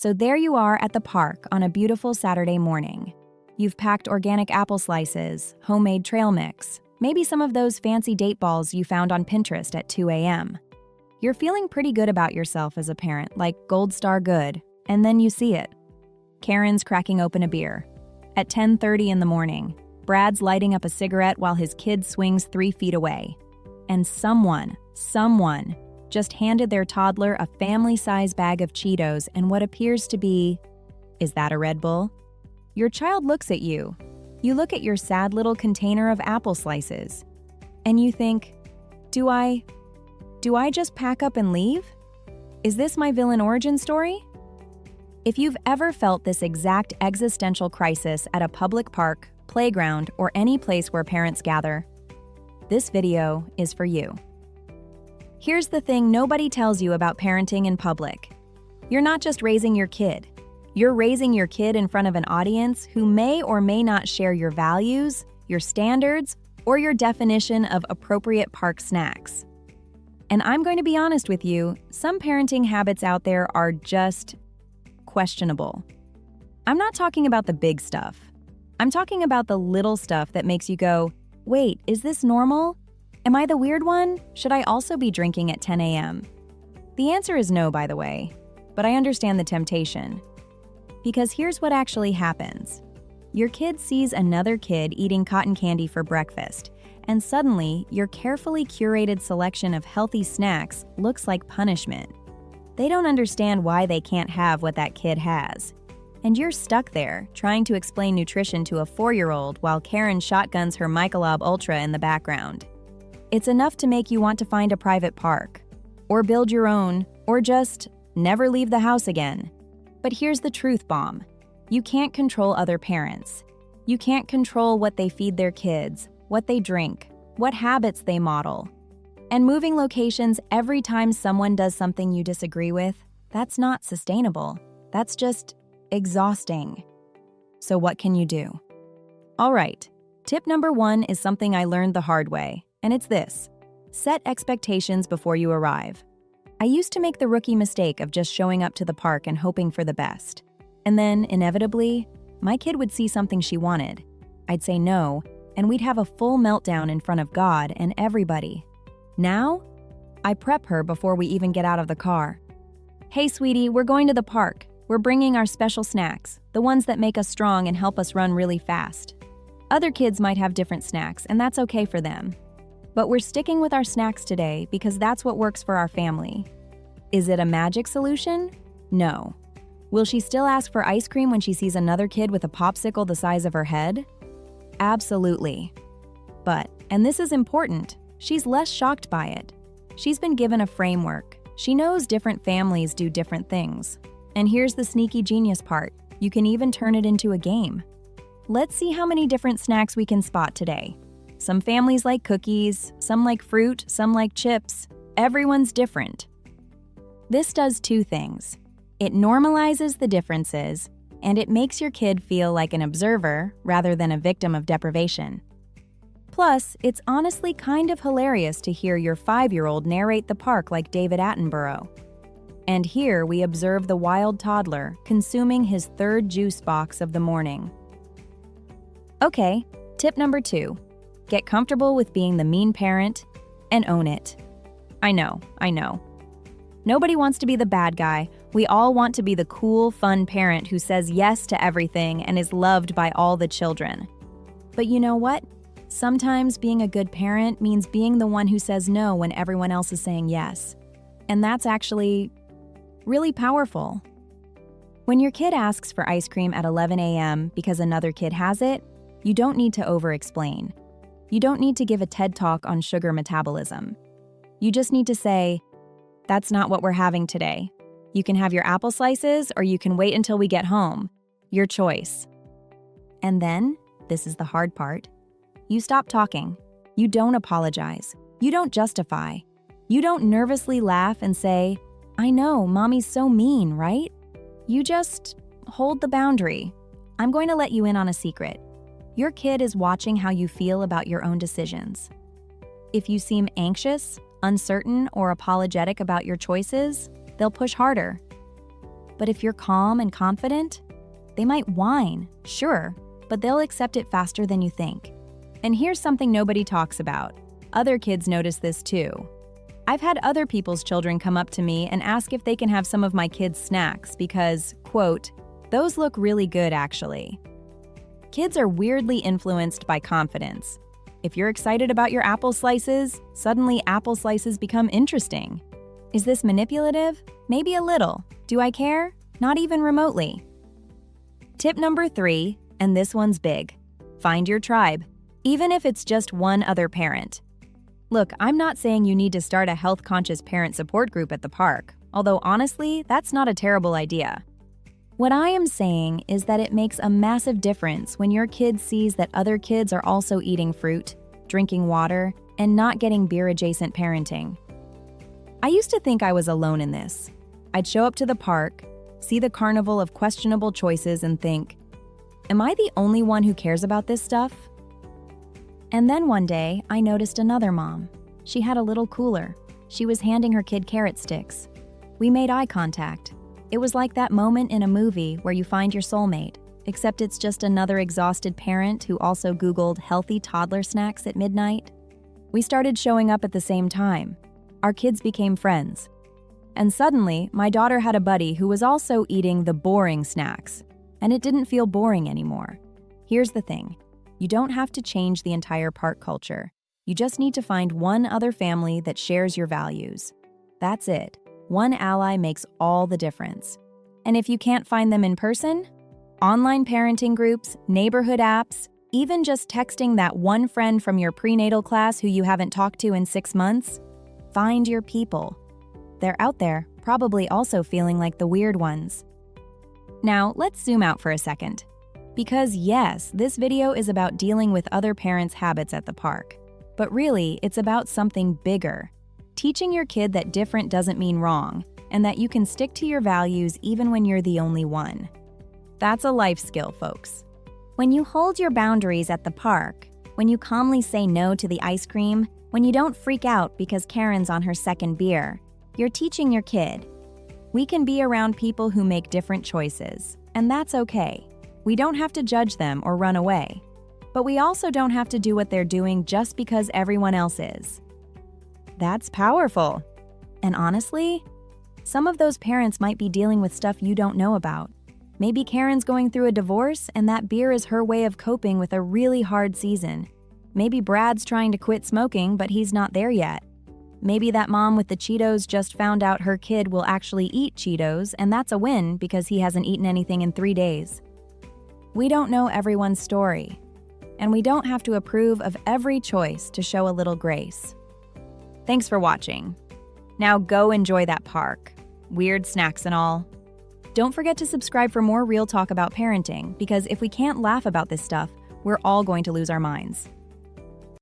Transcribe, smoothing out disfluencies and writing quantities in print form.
So there you are at the park on a beautiful Saturday morning. You've packed organic apple slices, homemade trail mix, maybe some of those fancy date balls you found on Pinterest at 2 a.m. You're feeling pretty good about yourself as a parent, like gold star good, and then you see it. Karen's cracking open a beer. At 10:30 in the morning, Brad's lighting up a cigarette while his kid swings 3 feet away. And someone just handed their toddler a family-size bag of Cheetos and what appears to be, is that a Red Bull? Your child looks at you. You look at your sad little container of apple slices, and you think, do I just pack up and leave? Is this my villain origin story? If you've ever felt this exact existential crisis at a public park, playground, or any place where parents gather, this video is for you. Here's the thing nobody tells you about parenting in public. You're not just raising your kid. You're raising your kid in front of an audience who may or may not share your values, your standards, or your definition of appropriate park snacks. And I'm going to be honest with you, some parenting habits out there are just questionable. I'm not talking about the big stuff. I'm talking about the little stuff that makes you go, wait, is this normal? Am I the weird one? Should I also be drinking at 10 a.m.? The answer is no, by the way, but I understand the temptation. Because here's what actually happens. Your kid sees another kid eating cotton candy for breakfast, and suddenly your carefully curated selection of healthy snacks looks like punishment. They don't understand why they can't have what that kid has. And you're stuck there, trying to explain nutrition to a 4-year-old while Karen shotguns her Michelob Ultra in the background. It's enough to make you want to find a private park, or build your own, or just never leave the house again. But here's the truth bomb. You can't control other parents. You can't control what they feed their kids, what they drink, what habits they model. And moving locations every time someone does something you disagree with, that's not sustainable. That's just exhausting. So what can you do? All right, tip number 1 is something I learned the hard way, and it's this: set expectations before you arrive. I used to make the rookie mistake of just showing up to the park and hoping for the best. And then, inevitably, my kid would see something she wanted. I'd say no, and we'd have a full meltdown in front of God and everybody. Now, I prep her before we even get out of the car. Hey, sweetie, we're going to the park. We're bringing our special snacks, the ones that make us strong and help us run really fast. Other kids might have different snacks, and that's okay for them. But we're sticking with our snacks today because that's what works for our family. Is it a magic solution? No. Will she still ask for ice cream when she sees another kid with a popsicle the size of her head? Absolutely. But, and this is important, she's less shocked by it. She's been given a framework. She knows different families do different things. And here's the sneaky genius part. You can even turn it into a game. Let's see how many different snacks we can spot today. Some families like cookies, some like fruit, some like chips. Everyone's different. This does 2 things. It normalizes the differences, and it makes your kid feel like an observer rather than a victim of deprivation. Plus, it's honestly kind of hilarious to hear your 5-year-old narrate the park like David Attenborough. And here we observe the wild toddler consuming his 3rd juice box of the morning. Okay, tip number 2. Get comfortable with being the mean parent and own it. I know. Nobody wants to be the bad guy. We all want to be the cool, fun parent who says yes to everything and is loved by all the children. But you know what? Sometimes being a good parent means being the one who says no when everyone else is saying yes. And that's actually really powerful. When your kid asks for ice cream at 11 a.m. because another kid has it, you don't need to over-explain. You don't need to give a TED Talk on sugar metabolism. You just need to say, "That's not what we're having today. You can have your apple slices or you can wait until we get home. Your choice." And then, this is the hard part, you stop talking. You don't apologize. You don't justify. You don't nervously laugh and say, "I know, mommy's so mean, right?" You just hold the boundary. I'm going to let you in on a secret. Your kid is watching how you feel about your own decisions. If you seem anxious, uncertain, or apologetic about your choices, they'll push harder. But if you're calm and confident, they might whine, sure, but they'll accept it faster than you think. And here's something nobody talks about. Other kids notice this too. I've had other people's children come up to me and ask if they can have some of my kids' snacks because, quote, "those look really good actually." Kids are weirdly influenced by confidence. If you're excited about your apple slices, suddenly apple slices become interesting. Is this manipulative? Maybe a little. Do I care? Not even remotely. Tip number 3, and this one's big. Find your tribe, even if it's just one other parent. Look, I'm not saying you need to start a health-conscious parent support group at the park, although honestly, that's not a terrible idea. What I am saying is that it makes a massive difference when your kid sees that other kids are also eating fruit, drinking water, and not getting beer-adjacent parenting. I used to think I was alone in this. I'd show up to the park, see the carnival of questionable choices, and think, am I the only one who cares about this stuff? And then one day, I noticed another mom. She had a little cooler. She was handing her kid carrot sticks. We made eye contact. It was like that moment in a movie where you find your soulmate, except it's just another exhausted parent who also Googled healthy toddler snacks at midnight. We started showing up at the same time. Our kids became friends. And suddenly, my daughter had a buddy who was also eating the boring snacks, and it didn't feel boring anymore. Here's the thing. You don't have to change the entire park culture. You just need to find one other family that shares your values. That's it. One ally makes all the difference. And if you can't find them in person, online parenting groups, neighborhood apps, even just texting that one friend from your prenatal class who you haven't talked to in 6 months, find your people. They're out there, probably also feeling like the weird ones. Now, let's zoom out for a second. Because yes, this video is about dealing with other parents' habits at the park. But really, it's about something bigger. Teaching your kid that different doesn't mean wrong, and that you can stick to your values even when you're the only one. That's a life skill, folks. When you hold your boundaries at the park, when you calmly say no to the ice cream, when you don't freak out because Karen's on her second beer, you're teaching your kid. We can be around people who make different choices, and that's okay. We don't have to judge them or run away. But we also don't have to do what they're doing just because everyone else is. That's powerful. And honestly, some of those parents might be dealing with stuff you don't know about. Maybe Karen's going through a divorce and that beer is her way of coping with a really hard season. Maybe Brad's trying to quit smoking, but he's not there yet. Maybe that mom with the Cheetos just found out her kid will actually eat Cheetos, and that's a win because he hasn't eaten anything in 3 days. We don't know everyone's story, and we don't have to approve of every choice to show a little grace. Thanks for watching. Now go enjoy that park. Weird snacks and all. Don't forget to subscribe for more real talk about parenting, because if we can't laugh about this stuff, we're all going to lose our minds.